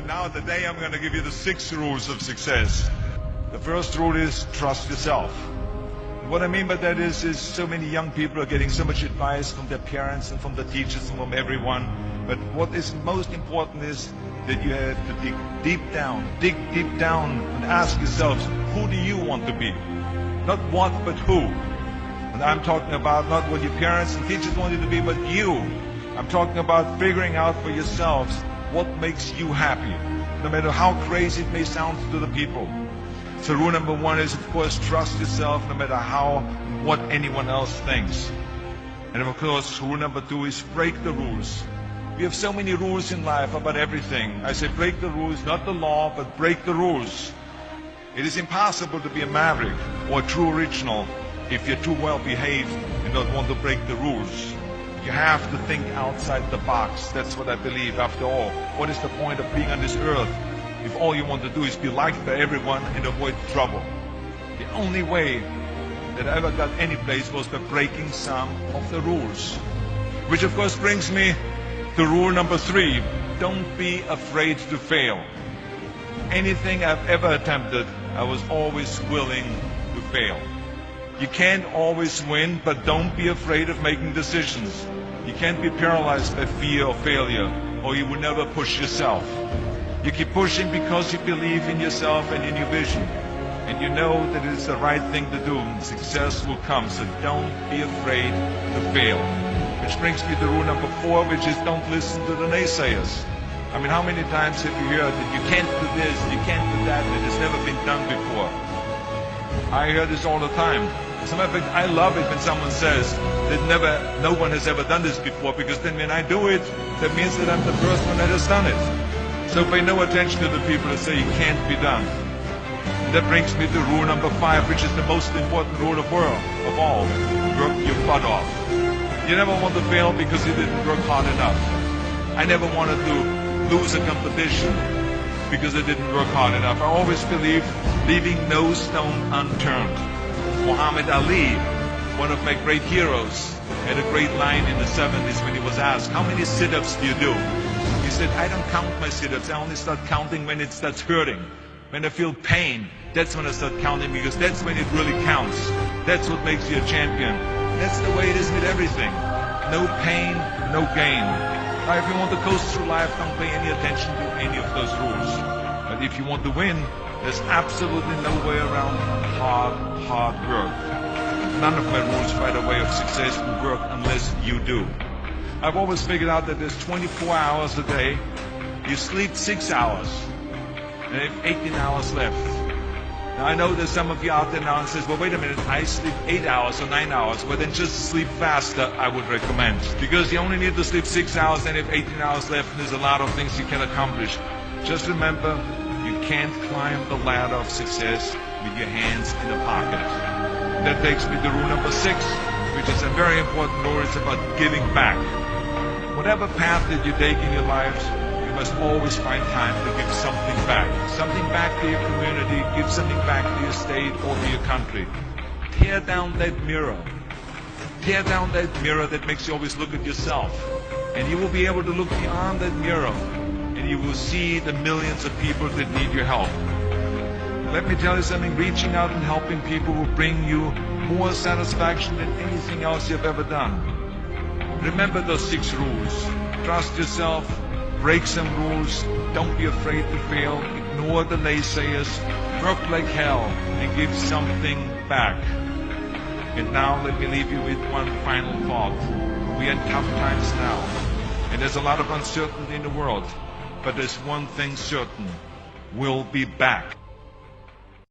And now today I'm going to give you the 6 rules of success. The first rule is trust yourself. What I mean by that is so many young people are getting so much advice from their parents and from the teachers and from everyone. But what is most important is that you have to dig deep down and ask yourselves, who do you want to be? Not what, but who. And I'm talking about not what your parents and teachers want you to be, but you. I'm talking about figuring out for yourselves what makes you happy, no matter how crazy it may sound to the people. So rule number 1 is, of course, trust yourself no matter what anyone else thinks. And of course, rule number 2 is break the rules. We have so many rules in life about everything. I say break the rules, not the law, but break the rules. It is impossible to be a maverick or a true original if you're too well behaved and don't want to break the rules. You have to think outside the box. That's what I believe. After all, what is the point of being on this earth if all you want to do is be liked by everyone and avoid trouble? The only way that I ever got any place was by breaking some of the rules. Which of course brings me to rule number 3. Don't be afraid to fail. Anything I've ever attempted, I was always willing to fail. You can't always win, but don't be afraid of making decisions. You can't be paralyzed by fear of failure, or you will never push yourself. You keep pushing because you believe in yourself and in your vision. And you know that it is the right thing to do, and success will come. So don't be afraid to fail. Which brings me to rule number 4, which is don't listen to the naysayers. I mean, how many times have you heard that you can't do this, you can't do that, and it's never been done before? I hear this all the time. As a matter of fact, I love it when someone says that no one has ever done this before, because then when I do it, that means that I'm the first one that has done it. So pay no attention to the people that say it can't be done. And that brings me to rule number 5, which is the most important rule of all. Work your butt off. You never want to fail because you didn't work hard enough. I never wanted to lose a competition because I didn't work hard enough. I always believed leaving no stone unturned. Muhammad Ali, one of my great heroes, had a great line in the 70s when he was asked, how many sit-ups do you do? He said, I don't count my sit-ups. I only start counting when it starts hurting. When I feel pain, that's when I start counting, because that's when it really counts. That's what makes you a champion. That's the way it is with everything. No pain, no gain. Now, if you want to coast through life, don't pay any attention to any of those rules. But if you want to win, there's absolutely no way around hard work. None of my rules, by the way, of success will work unless you do. I've always figured out that there's 24 hours a day. You sleep 6 hours, and you have 18 hours left. Now, I know there's some of you out there now and says, well, wait a minute, I sleep 8 hours or 9 hours. Well, then just sleep faster, I would recommend. Because you only need to sleep 6 hours, and you have 18 hours left, and there's a lot of things you can accomplish. Just remember, you can't climb the ladder of success with your hands in the pocket. That takes me to rule number 6, which is a very important rule. It's about giving back. Whatever path that you take in your lives, you must always find time to give something back. Something back to your community, give something back to your state or to your country. Tear down that mirror. Tear down that mirror that makes you always look at yourself. And you will be able to look beyond that mirror, and you will see the millions of people that need your help. Let me tell you something, reaching out and helping people will bring you more satisfaction than anything else you've ever done. Remember those 6 rules. Trust yourself, break some rules, don't be afraid to fail, ignore the naysayers, work like hell, and give something back. And now let me leave you with one final thought. We are in tough times now, and there's a lot of uncertainty in the world, but there's one thing certain: we'll be back.